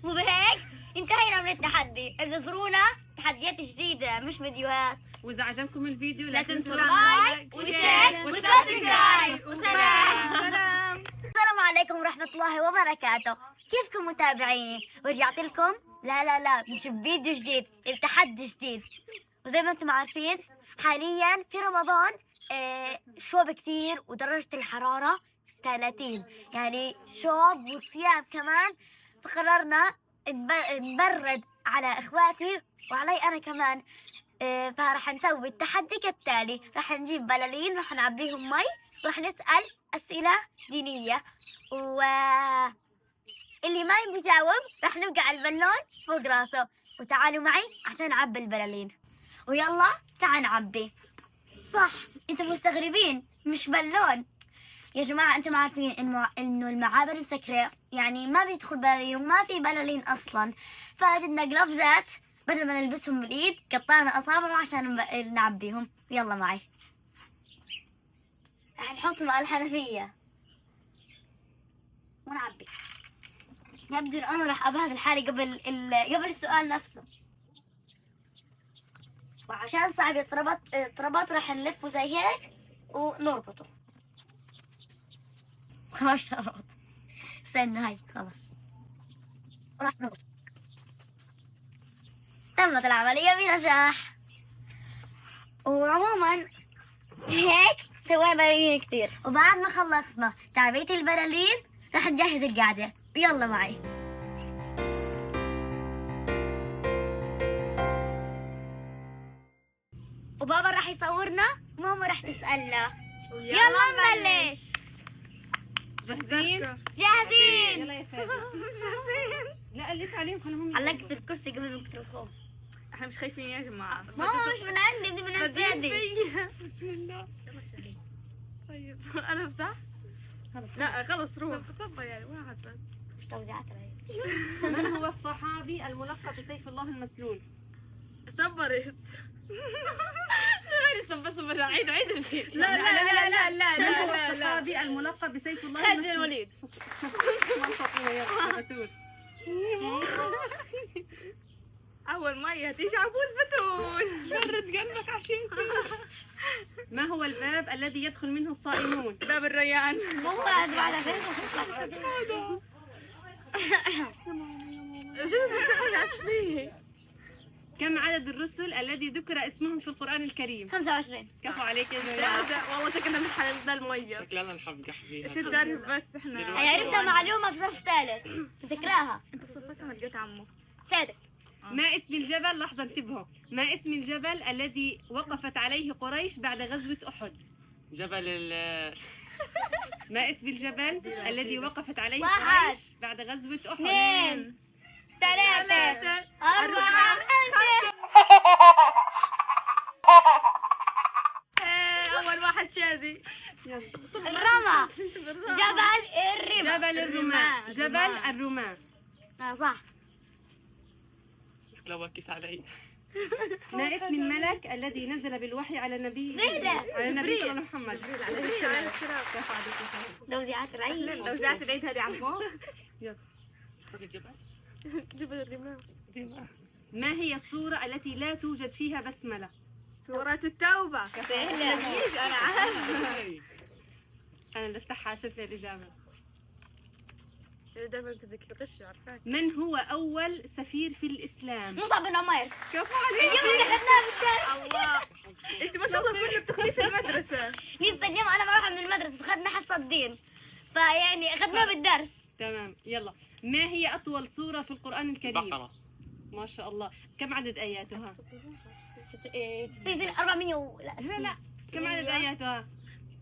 وبهيك انتهينا من التحدي. انتظرونا تحديات جديدة مش فيديوهات. وإذا عجبكم الفيديو لا تنسوا اللايك وشير وسبسكرايب. وسلام. السلام عليكم ورحمة الله وبركاته. كيفكم متابعيني؟ ورجعت لكم لا مش بفيديو جديد، بتحدي جديد. وزي ما انتم عارفين حاليا في رمضان شوب كثير ودرجة الحرارة 30، يعني شوب وصيام كمان. فقررنا نبرد على اخواتي وعلي انا كمان. فراح نسوي التحدي كالتالي: راح نجيب بلالين، راح نعبيهم مي، راح نسأل أسئلة دينية، واللي ما بيجاوب راح نوقع البالون فوق راسه. وتعالوا معي عشان نعبي البلالين. ويلا تعال نعبي. صح، انتم مستغربين مش بالون يا جماعة. انتم عارفين انه المعابر مسكرة، يعني ما بيدخل بلالين وما في بلالين اصلا. فجدنا قلفزات بدل ما نلبسهم بالايد قطعنا اصابعهم عشان نعبيهم. يلا معي. راح نحطهم على الحنفية ونعبي. يبدو انا راح ابهذل حالي قبل السؤال نفسه. وعشان صعب يتربط راح نلفه زي هيك ونربطه. خلاص ربط. استنى هاي خلاص وراح نربطه. تمت العملية بنجاح. وعموما هيك سوينا بلالين كتير. وبعد ما خلصنا تعبية البلالين راح نجهز القعدة. يلا معي. وبابا راح يصورنا وماما راح تسألنا. يلا نبلش. جاهزين؟ جاهزين. يلا يا فادي. لا ألف عليهم خلهم علقت الكرسي قبل ما كنت الخوف. احنا مش خايفين يا جماعة. ماما مش من عندي، دي من عند جدي. بسم الله. طيب انا افتح. لا خلص روح. صبر يعني واحد بس. مش توزيعات رهيبة. من هو الصحابي الملقب بسيف الله المسلول؟ صبر صبر عيد الفيديو. لا لا لا لا لا من هو لا الصحابي الملقب بسيف الله خالد المسلول؟ الوليد. منطقية يا بتول. اول مية تيجي عبوس بتول. برد قلبك عشان ما هو الباب الذي يدخل منه الصائمون؟ باب الريان. مو بعد فين شو بتحكي فيه؟ كم عدد الرسل الذي ذكر اسمهم في القرآن الكريم؟ 25. كفو عليك يا جماعة. والله شكلنا مش حننزل المية. شكلنا نحب قحبيها. شو تعرف بس احنا. هي عرفتها معلومة في صف ثالث تذكراها. انت صفتها ما لقيت عمو. سادس. ما اسم الجبل، لحظة انتبهوا، ما اسم الجبل الذي وقفت عليه قريش بعد غزوة أحد؟ جبل ما اسم الجبل الذي وقفت عليه واحد. قريش بعد غزوة أحد؟ 2 3 4 اول واحد شادي. الرمى. جبل الرمى. جبل الرماة. جبل الرماة. صح. شكلها وكيس علي. ما اسم الملك الذي نزل بالوحي على النبي زينة. على النبي صلى الله عليه وسلم؟ جبريل عليه السلام. توزيعات العيد. لوزعت العيد هذه عمو. الجبل. جبل الرمام. ما هي السورة التي لا توجد فيها بسملة؟ سورة التوبة. سهلة. انا عارفة. أنا اللي افتحها أشوف الإجابة. دائما انت بدك تغش عارفاك. من هو أول سفير في الإسلام؟ مصعب بن عمير. كفو عليك. اليوم اللي اخذناه بالدرس. الله. انت ما شاء الله كله بتاخذيه في المدرسة. لسه اليوم انا بروح من المدرسة فاخذنا حصة دين، فيعني اخذناه بالدرس. تمام يلا. ما هي أطول سورة في القرآن الكريم؟ البقرة. ما شاء الله. كم عدد آياتها؟ سيزن 400 لا كم عدد آياتها؟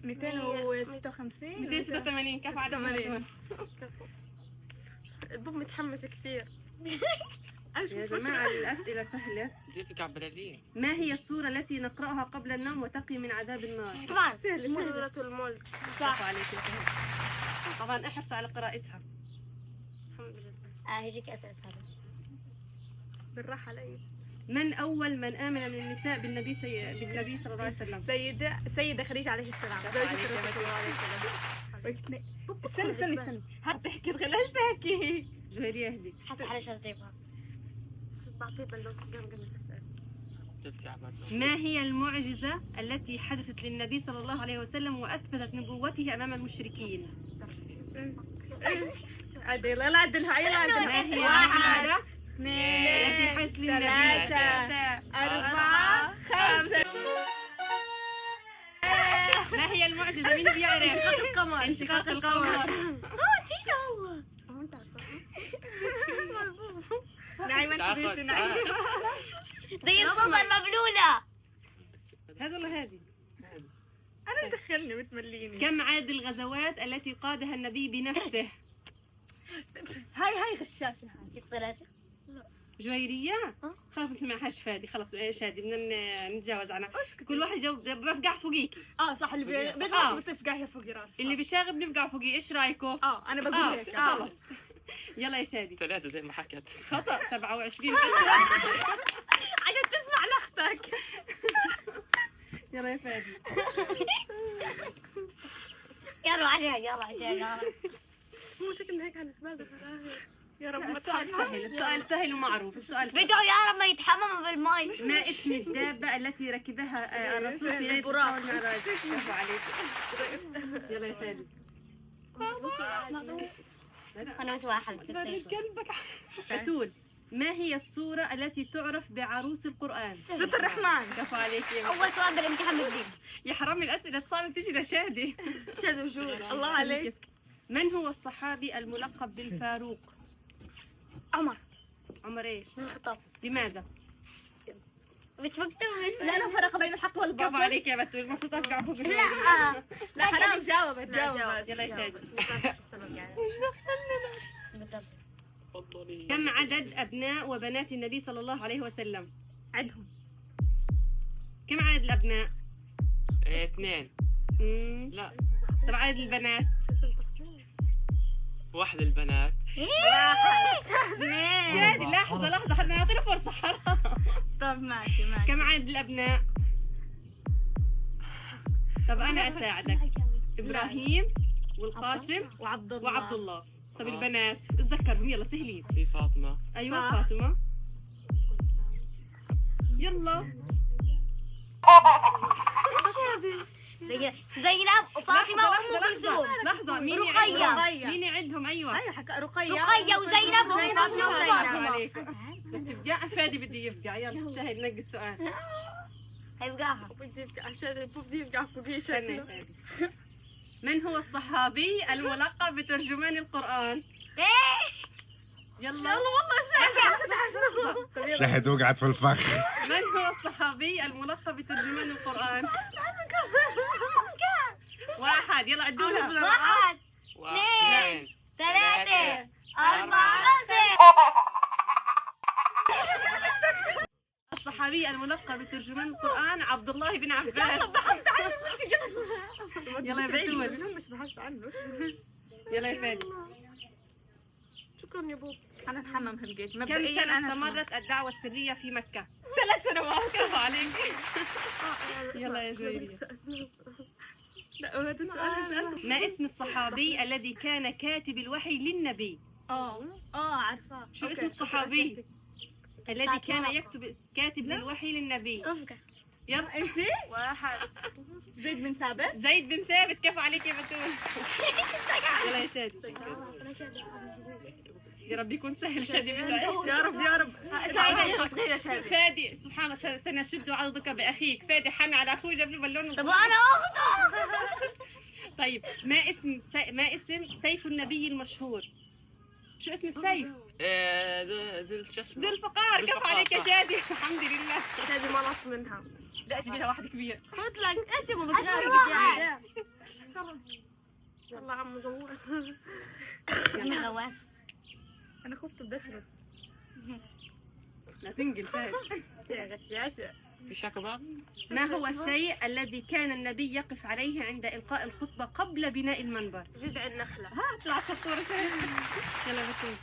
256. 286. كيف عدد 80. البوب متحمس كثير. يا جماعة الأسئلة سهلة. كيفك على بلالين؟ ما هي السورة التي نقرأها قبل النوم وتقي من عذاب النار؟ طبعا. سورة الملك. برافو عليك يا شهد. طبعا احرص على قراءتها. الحمد لله. هيجيك اسئله سهله. بالراحة علي. من أول من آمن من النساء بالنبي صلى الله عليه وسلم؟ سيدة خديجة عليه السلام. زوجة الرسول صلى الله عليه وسلم. استني. هتحكي الغلاش تحكي. جويرية اهدي. حسيت حالي شرطيبها. بعطيه بلوت قام تسأل. تفتح برضه. ما هي المعجزة التي حدثت للنبي صلى الله عليه وسلم وأثبتت نبوته أمام المشركين؟ عدل لا عدلها يلا عدلها. ما هي واحد المعجزة التي اثنين حدثت للنبي؟ ثلاثة أربعة خمسة. ما هي المعجزة؟ مين بيعرف؟ انشقاق القمر. انشقاق القمر. نسيته والله. نعيمة تعال انت نعيمة. زي الصوصة المبلولة. هذا ولا هذه؟ أنا اللي دخلني بتمليني. كم عدد الغزوات التي قادها النبي بنفسه؟ هاي غشاشة هاي. الصلاة. جويرية؟ خلاص ما سمعهاش فادي. خلاص ايش هادي بدنا نتجاوز عنها. كل واحد يجاوب بفقع فوقيكي. صح اللي آه. بيغلط بتفقع هي فوق راسي. اللي بيشاغب بنفقع فوقيه. ايش رايكم؟ أنا بقول هيك. خلاص. يلا يا شادي. 3 زي ما حكت. خطأ. 27. عشان تسمع لأختك. يلا يا فادي. يلا عشان. مو شكلنا هيك هنتبادل في الآخر. يا رب ما السؤال سهل. السؤال سهل ومعروف. السؤال سهل. بدعوا يا رب ما يتحمموا بالماء. ما اسم الدابة التي ركبها الرسول في ليلة البراق. الإسراء والمعراج؟ برافو عليك. يلا يا فادي. أنا بس واحد. بتول. ما هي السورة التي تعرف بعروس القرآن؟ ست الرحمن. برافو عليك يا أول سؤال بالامتحان بالدين. يا حرام الأسئلة صارت تجي لشادي. شاد وجود. الله عليك. من هو الصحابي الملقب بالفاروق؟ عمر ايش؟ من الخطاب. لماذا؟ مش مكتوب. لا فرق بين الحق برافو والباطل. عليك يا بتول. المفروض ترجع فوق لا. لا حرام جاوبت. يلا يا شادي. بالضبط. تفضلي. كم عدد أبناء وبنات النبي صلى الله عليه وسلم؟ عدهم. كم عدد الأبناء؟ 2. لا طب عدد البنات؟ 1 البنات. واحد اثنين. شادي لحظة حتى نعطينا فرصة حرام. طب ماشي. كم عدد الأبناء؟ طب أنا أساعدك. إبراهيم والقاسم وعبد الله. وعبد الله. طب البنات اتذكرهم. يلا سهلين. في فاطمة. أيوة صح. فاطمة. يلا. زينب وفاطمة وأم كلثوم. لحظة مين رقية. يعدهم؟ مين يعدهم؟ أيوة. هاي حكى رقية. رقية وزينب وفاطمة وأم برافو كلثوم. عليك. بدك تفقع؟ فادي بدي يفقع. يلا شاهد نقي السؤال. هيبقاها. عشان بدي يرجع فوقي استنى يا شكله. فادي. من هو الصحابي الملقب بترجمان القرآن؟ يلا شهد وقعت في الفخ. من هو الصحابي الملقب بترجمان القرآن؟ 1. يلا عدوها. 1 2 3 4 5. الصحابي الملقب بترجمان القرآن عبد الله بن عباس. يلا يا بتول. مش بحثت عنه. يلا يا فادي. شكرا يا بوب. أنا أتحمم هالجيت. كم مبدئيا سنة أنا استمرت الدعوة السرية في مكة؟ 3 سنوات. برافو عليك. يلا يا جويرية. لا هذا سؤال. ما اسم الصحابي الذي كان كاتب الوحي للنبي؟ عارفاه. شو اسم الصحابي الذي كان كاتب للوحي للنبي؟ أفقع. يلا أنت 1 زيد بن ثابت. زيد بن ثابت. كيف عليك يا بتول؟ يلا يا شادي. يا رب يكون سهل. شادي بالله. يا رب. فادي سبحان الله. سنشد عضدك بأخيك. فادي حن على أخوه جاب له بالون. طب وأنا أخته. طيب ما اسم سيف النبي المشهور؟ شو اسم السيف؟ ذي شو اسمه؟ ذي الفقار. ذي كيف الفقار، عليك يا صح. شادي؟ الحمد لله. هذه ما نص منها. لا اجيب لها واحد كبير. خذ لك ايش يبغى أكبر بتغير واحد. يلا عم زور. من غواص. انا خفت بدشرب. لا تنقل شاهد. يا غشاشة. في شكبة. ما هو الشيء الذي كان النبي يقف عليه عند إلقاء الخطبة قبل بناء المنبر؟ جذع النخلة. اطلع شطورة شاهد. يلا بتول.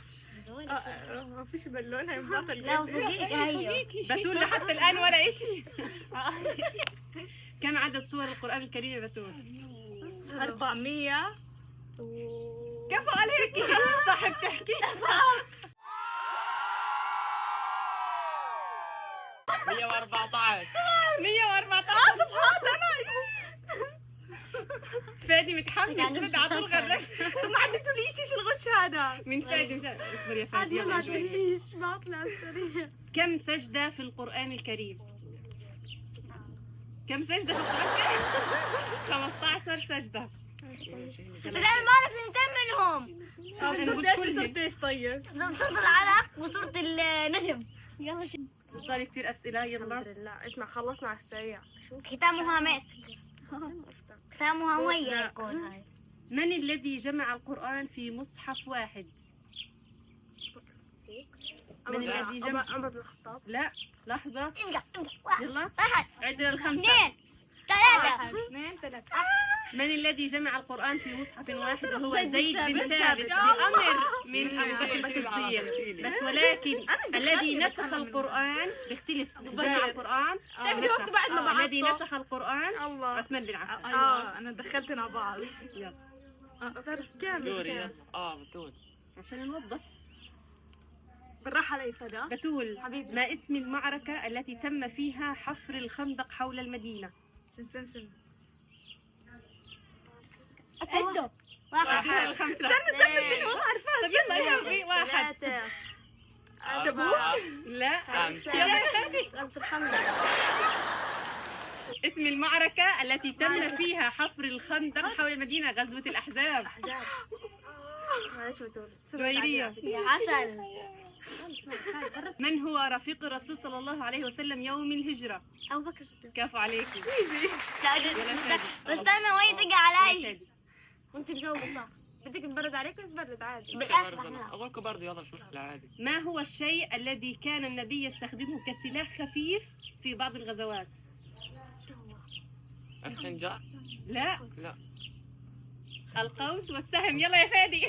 ما فيش بالون هي مباطل. لا فوقيك هيو. بتول لحتى الآن ولا إشي. كم عدد سور القرآن الكريم يا بتول؟ 400. كفو عليكي صح بتحكي 114. 114 صفحات فادي متحمس بدي على طول غرك ما عدتوليش ايش الغش هذا. من فادي مش اصبر يا عاد فادي ما يلا شوي. عدتوليش بعطنا على السريع. كم سجدة في القرآن الكريم؟ كم سجدة في القرآن الكريم؟ 15 سجدة. بس انا ما اعرف اثنتين منهم، أنا صرت قلت ايش كلهن. صرت ايش طيب؟ سورة العلق وسورة النجم. يلا شو مش ضايل كثير أسئلة يلا. الحمد لله. اسمع خلصنا على السريع. شو؟ ختامها مسك، ختامها مية لا. يكون هاي. من الذي جمع القرآن في مصحف واحد؟ من الذي جمع؟ عمر بن الخطاب. لا لحظة امزح امزح. واحد يلا واحد عد للخمسة. اثنين ثلاثة. 2 3. من الذي جمع القرآن في مصحف واحد وهو زيد بن زيد بن ثابت. ثابت يا الله. بأمر من الخصوصية بس ولكن الذي نسخ القرآن بيختلف جمع القرآن تعرف جاوبت بعد ما بعض. الذي نسخ القرآن الله. عثمان بن عفان. انا دخلتنا بعض. يلا درس كامل دوري كامل. بتقول. عشان نوضح. بالراحة علي فدا. بتقول حبيبي. ما اسم المعركة التي تم فيها حفر الخندق حول المدينة؟ سن. عدوا. واحد خمسة استنى والله عارفاه. طب يلا جاوبي واحد 3 4. لا 5. قلت الخمسة. اسم المعركة التي تم فيها حفر الخندق حول المدينة غزوة الأحزاب. أحزاب. معلش بتقول. جويرية. يا عسل. من هو رفيق الرسول صلى الله عليه وسلم يوم الهجرة؟ أبو بكر الصديق. كفو عليكي. لا يلا شادي. بستنى وين تقع يلا علي. شادي. وانت تجاوبي صح. بدك تبرد عليك تبرد عادي. بالأسف لا. اقولكم برضه يلا شو العادي. ما هو الشيء الذي كان النبي يستخدمه كسلاح خفيف في بعض الغزوات؟ الخنجر. لا لا. القوس والسهم. يلا يا فادي.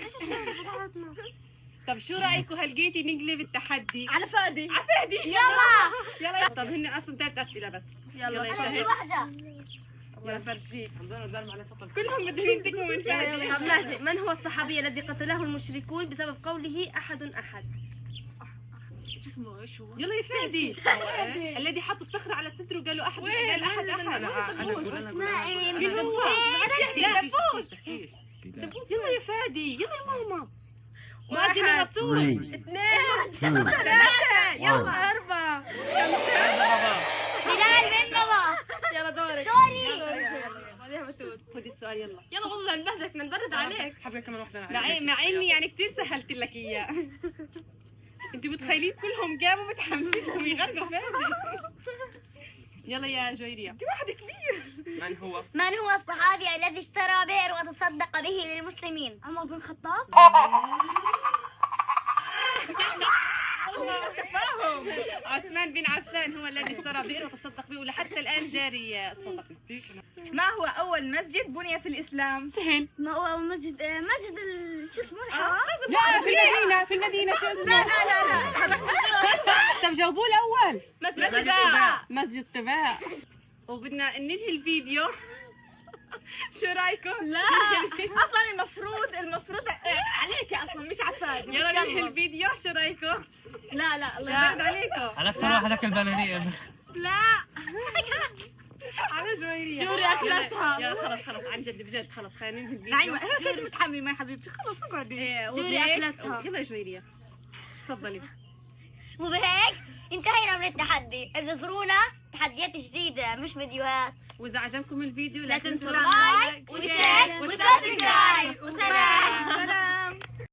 طب شو رايكم هلقيتي نقلب التحدي على فادي. على فادي؟ يلا. طب هن اصلا 3 اسئله بس. يلا. يلا يا أنا في شهد. واحدة. يلا فرجي عندنا دار على سطح. كلهم بدهم ينتقموا من فادي. طب ماشي. من هو الصحابي الذي قتله المشركون بسبب قوله أحد أحد؟ شو اسمه ايش هو؟ يلا يا فادي. الذي حط الصخره على صدره وقالوا احد قال احد احد. مين هو؟ دبوس. يلا يا فادي. يلا يا ماما. مؤذن الرسول. 2 3 يلا 4. بلال بن رباح. يلا دورك. دوري. وريها بتقول. خذي السؤال يلا. يلا والله نبهدك بدنا نبرد عليك. حبيبي كمان واحدة. مع اني يعني كثير سهلت لك اياه. انتوا متخيلين كلهم جابوا متحمسين يغرقوا فادي. يلا يا جويرية. من هو؟ الصحابي الذي اشترى بئر وتصدق به للمسلمين؟ عمر بن الخطاب. عثمان بن عفان هو الذي اشترى بئر وتصدق به ولحتى الان جاري الصدقه. ما هو أول مسجد بني في الإسلام؟ سهل. ما هو مسجد شو اسمه الحرام؟ لا في المدينة شو اسمه؟ لا طب جاوبوه الاول. مسجد قباء. مسجد قباء. وبدنا ننهي الفيديو. شو رايكم؟ لا اصلا المفروض عليك اصلا مش على فادي. يلا ننهي الفيديو. شو رايكم؟ لا الله يبارك عليكم. على اكثر واحد اكل بلالين. على جويرية. جوري أكلتها. يلا خلص عن جد بجد خلص خلينا ننهي الفيديو. نعيمة هيك متحممة يا حبيبتي خلص اقعدي. جوري اكلتها. يلا يا جويرية تفضلي. وبهيك انتهينا من التحدي. انتظرونا تحديات جديدة مش فيديوهات. واذا عجبكم الفيديو لا تنسوا اللايك اللايك والشير والسبسكرايب.